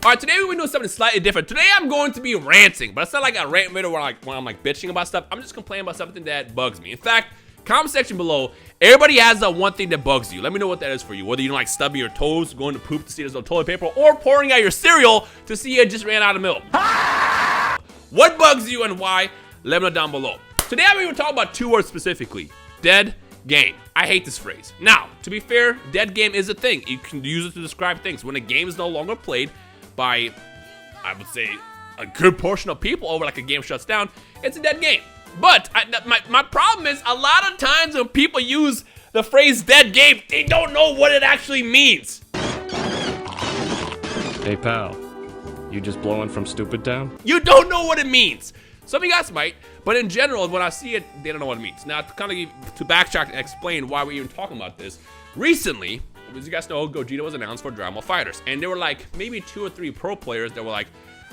Alright, today we're doing something slightly different. Today I'm going to be ranting, but it's not like a rant video where I'm like bitching about stuff. I'm just complaining about something that bugs me. In fact, comment section below, everybody has that one thing that bugs you. Let me know what that is for you. Whether you don't like stubbing your toes, going to poop to see there's no toilet paper, or pouring out your cereal to see you just ran out of milk. What bugs you and why? Let me know down below. Today I'm going to talk about two words specifically. Dead game. I hate this phrase. Now, to be fair, dead game is a thing. You can use it to describe things. When a game is no longer played by, I would say, a good portion of people over like a game shuts down, it's a dead game. But my problem is a lot of times when people use the phrase dead game, they don't know what it actually means. Hey pal, you just blowing from Stupid Town? You don't know what it means. Some of you guys might, but in general, when I see it, they don't know what it means. Now, to backtrack and explain why we're even talking about this, recently, as you guys know, Gogeta was announced for Dragon Ball FighterZ, and there were like maybe 2 or 3 pro players that were like,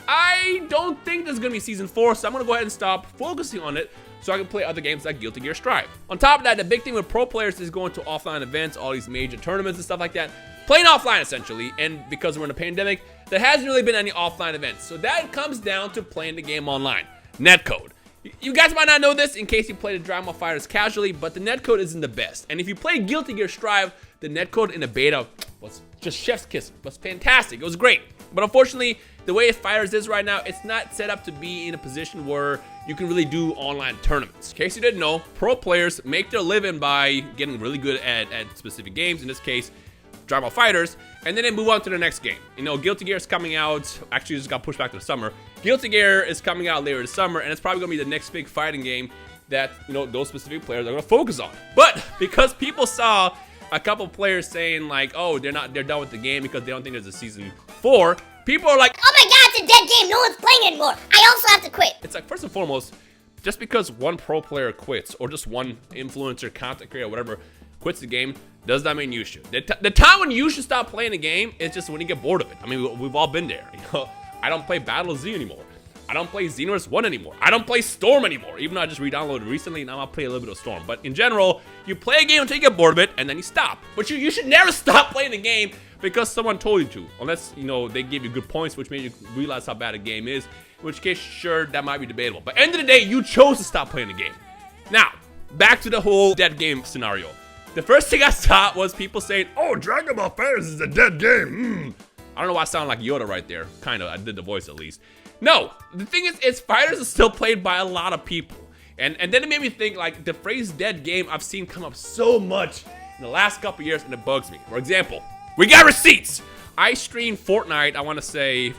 I don't think there's gonna be season 4, so I'm gonna go ahead and stop focusing on it so I can play other games like Guilty Gear Strive. On top of that, the big thing with pro players is going to offline events, all these major tournaments and stuff like that, playing offline essentially, and because we're in a pandemic, there hasn't really been any offline events. So that comes down to playing the game online. Netcode. You guys might not know this in case you played the Dragon Ball FighterZ casually, but the netcode isn't the best. And if you play Guilty Gear Strive, the netcode in the beta was just chef's kiss. It was fantastic. It was great. But unfortunately, the way FighterZ is right now, it's not set up to be in a position where you can really do online tournaments. In case you didn't know, pro players make their living by getting really good at specific games. In this case, Dragon Ball FighterZ, and then they move on to the next game. You know, Guilty Gear is coming out. Actually, it just got pushed back to the summer. Guilty Gear is coming out later this summer, and it's probably gonna be the next big fighting game that, you know, those specific players are gonna focus on. But because people saw a couple players saying like, oh, they're done with the game because they don't think there's a season 4, people are like, oh my god, it's a dead game, no one's playing anymore, I also have to quit. It's like, first and foremost, just because one pro player quits, or just one influencer, content creator, whatever, quits the game, does not mean you should. The time when you should stop playing the game is just when you get bored of it. I mean, we've all been there. You know, I don't play Battle Z anymore. I don't play Xenoverse 1 anymore. I don't play Storm anymore, even though I just re-downloaded recently. Now I'll play a little bit of Storm. But in general, you play a game until you get bored of it, and then you stop. But you should never stop playing the game because someone told you to. Unless, you know, they give you good points, which made you realize how bad a game is. In which case, sure, that might be debatable. But end of the day, you chose to stop playing the game. Now, back to the whole dead game scenario. The first thing I saw was people saying, oh, Dragon Ball FighterZ is a dead game. I don't know why I sound like Yoda right there. Kind of, I did the voice at least. No, the thing is FighterZ is still played by a lot of people. And then it made me think, like, the phrase dead game I've seen come up so much in the last couple years, and it bugs me. For example, we got receipts. I streamed Fortnite, I want to say,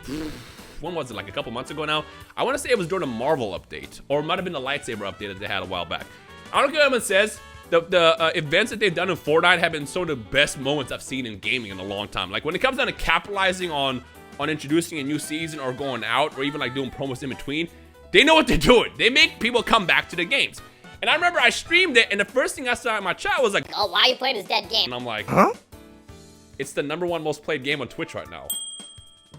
when was it, like a couple months ago now? I want to say it was during the Marvel update, or it might have been the lightsaber update that they had a while back. I don't care what anyone says. The events that they've done in Fortnite have been some of the best moments I've seen in gaming in a long time. Like when it comes down to capitalizing on introducing a new season or going out or even like doing promos in between, they know what they're doing. They make people come back to the games. And I remember I streamed it, and the first thing I saw in my chat was like, oh, why are you playing this dead game? and I'm like, huh? It's the #1 most played game on Twitch right now.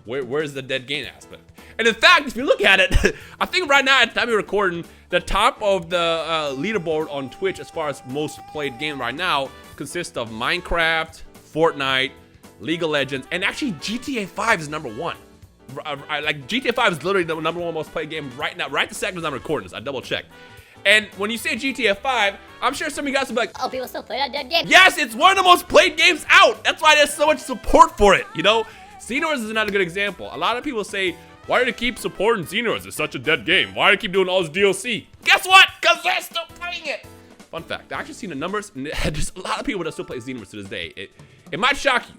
Where's the dead game aspect? And in fact, if you look at it, I think right now at the time we're recording, the top of the leaderboard on Twitch as far as most played game right now consists of Minecraft, Fortnite, League of Legends, and actually GTA 5 is #1. Like GTA 5 is literally the #1 most played game right now, right the second as I'm recording this. I double checked. And when you say GTA 5, I'm sure some of you guys will be like, oh, people still play that dead game? yes, it's one of the most played games out. That's why there's so much support for it, you know? Xenoverse is another good example. A lot of people say, why do they keep supporting Xenoverse? It's such a dead game. Why do they keep doing all this DLC? Guess what? Because they're still playing it. Fun fact, I actually seen the numbers, and there's a lot of people that still play Xenoverse to this day. It might shock you.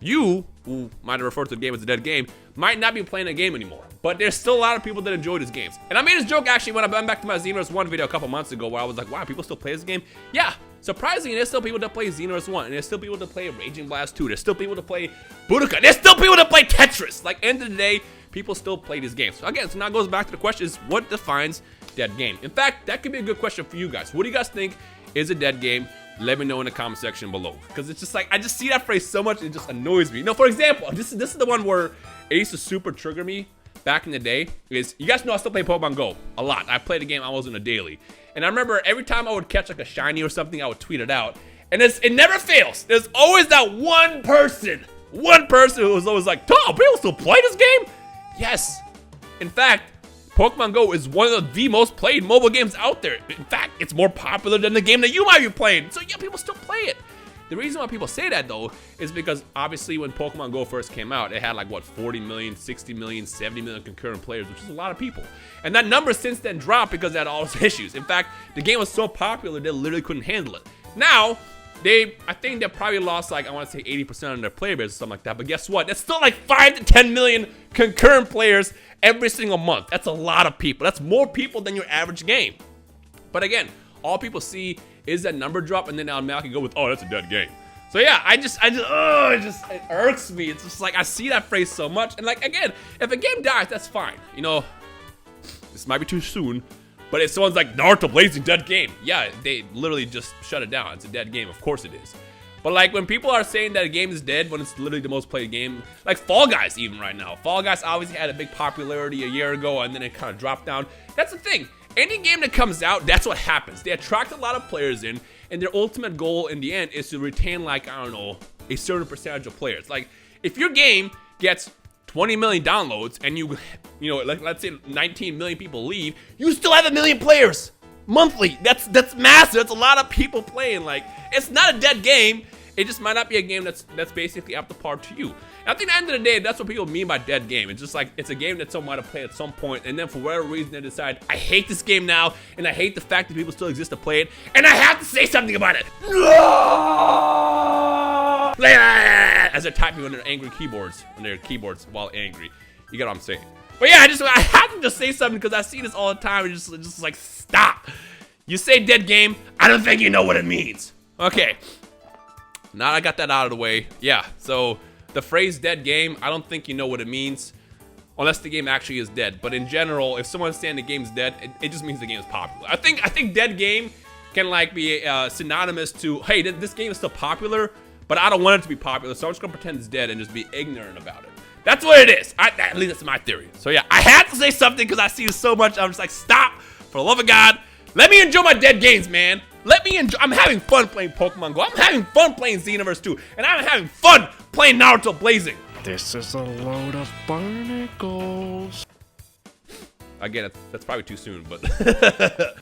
You, who might have referred to the game as a dead game, might not be playing a game anymore. But there's still a lot of people that enjoy these games. And I made this joke actually when I went back to my Xenoverse 1 video a couple months ago where I was like, wow, people still play this game? Yeah, surprisingly, there's still people that play Xenoverse 1, and there's still people that play Raging Blast 2, there's still people that play Budokai, there's still people that play Tetris. Like, end of the day, people still play these games. So again, so now it goes back to the question is, what defines dead game? In fact, that could be a good question for you guys. What do you guys think is a dead game? Let me know in the comment section below. Because it's just like, I just see that phrase so much, it just annoys me. You know, for example, this is the one where it used to super trigger me. back in the day is, you guys know I still play Pokemon Go a lot. I play the game almost on a daily. And I remember every time I would catch like a shiny or something, I would tweet it out. And it never fails. There's always that one person who was always like, Tom, people still play this game? Yes. In fact, Pokemon Go is one of the most played mobile games out there. In fact, it's more popular than the game that you might be playing. So yeah, people still play it. The reason why people say that though is because obviously when Pokemon Go first came out, it had like what, 40 million, 60 million, 70 million concurrent players, which is a lot of people. And that number since then dropped because it had all those issues. In fact, the game was so popular they literally couldn't handle it. Now, I think they probably lost like, I want to say 80% of their player base or something like that. But guess what? That's still like 5 to 10 million concurrent players every single month. That's a lot of people. That's more people than your average game. But again, all people see is that number drop, and then automatically go with, oh, that's a dead game. So yeah, it irks me. It's just like, I see that phrase so much. And like, again, if a game dies, that's fine. You know, this might be too soon, but if someone's like, Naruto Blazing, dead game. Yeah, they literally just shut it down. It's a dead game. Of course it is. But like, when people are saying that a game is dead when it's literally the most played game, like Fall Guys even right now. Fall Guys obviously had a big popularity a year ago, and then it kind of dropped down. That's the thing. Any game that comes out, that's what happens. They attract a lot of players in, and their ultimate goal in the end is to retain, like, I don't know, a certain percentage of players. Like, if your game gets 20 million downloads and you know, like, let's say 19 million people leave, you still have 1 million players monthly. That's massive. That's a lot of people playing. Like, it's not a dead game. It just might not be a game that's basically up to par to you. And I think at the end of the day, that's what people mean by dead game. It's just like, it's a game that someone might have played at some point, and then for whatever reason they decide, I hate this game now, and I hate the fact that people still exist to play it, and I have to say something about it. As they're typing on their angry keyboards, while angry. You get what I'm saying? But yeah, I have to just say something because I see this all the time, and just like, stop. You say dead game, I don't think you know what it means. Okay. Now I got that out of the way. Yeah, so the phrase dead game, I don't think you know what it means unless the game actually is dead. But in general, if someone's saying the game's dead, it just means the game is popular. I think dead game can like be synonymous to, hey, this game is still popular, but I don't want it to be popular, so I'm just gonna pretend it's dead and just be ignorant about it. That's what it is. At least that's my theory. So yeah, I had to say something because I see it so much. I'm just like, stop, for the love of God. Let me enjoy my dead games, man. Let me enjoy. I'm having fun playing Pokemon Go. I'm having fun playing Xenoverse 2. And I'm having fun playing Naruto Blazing. This is a load of barnacles. Again, that's probably too soon, but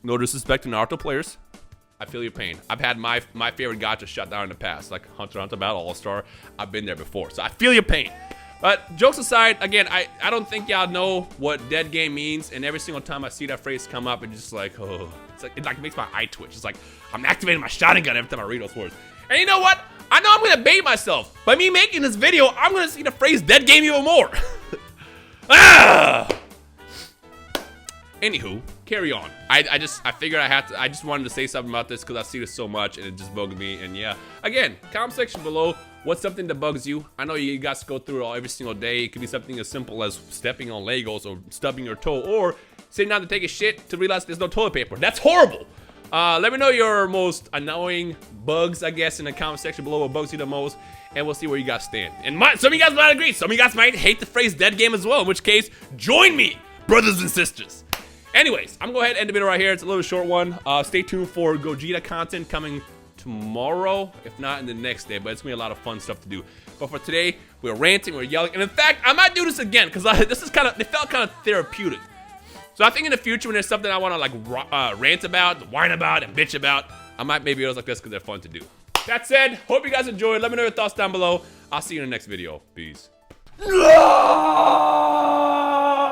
no disrespect to Naruto players. I feel your pain. I've had my favorite gacha shut down in the past, like Hunter x Hunter Battle All-Star. I've been there before, so I feel your pain. But jokes aside, again, I don't think y'all know what dead game means, and every single time I see that phrase come up, it's just like, oh, it makes my eye twitch. It's like I'm activating my shotgun every time I read those words. And you know what? I know I'm gonna bait myself. By me making this video, I'm gonna see the phrase dead game even more. Anywho, carry on. I figured I just wanted to say something about this because I see this so much and it just bugged me. And yeah, again, comment section below. What's something that bugs you? I know you guys go through it all every single day. It could be something as simple as stepping on Legos or stubbing your toe or sitting down to take a shit to realize there's no toilet paper. That's horrible. Let me know your most annoying bugs, I guess, in the comment section below. What bugs you the most, and we'll see where you guys stand. And some of you guys might agree. Some of you guys might hate the phrase dead game as well, in which case, join me, brothers and sisters. Anyways, I'm gonna go ahead and end the video right here. It's a little short one. Stay tuned for Gogeta content coming tomorrow, if not in the next day, but it's gonna be a lot of fun stuff to do. But for today, we're ranting, we're yelling, and in fact, I might do this again because it felt kind of therapeutic. So I think in the future, when there's something I want to like rant about, whine about, and bitch about, I might make videos like this because they're fun to do. That said, hope you guys enjoyed. Let me know your thoughts down below. I'll see you in the next video. Peace.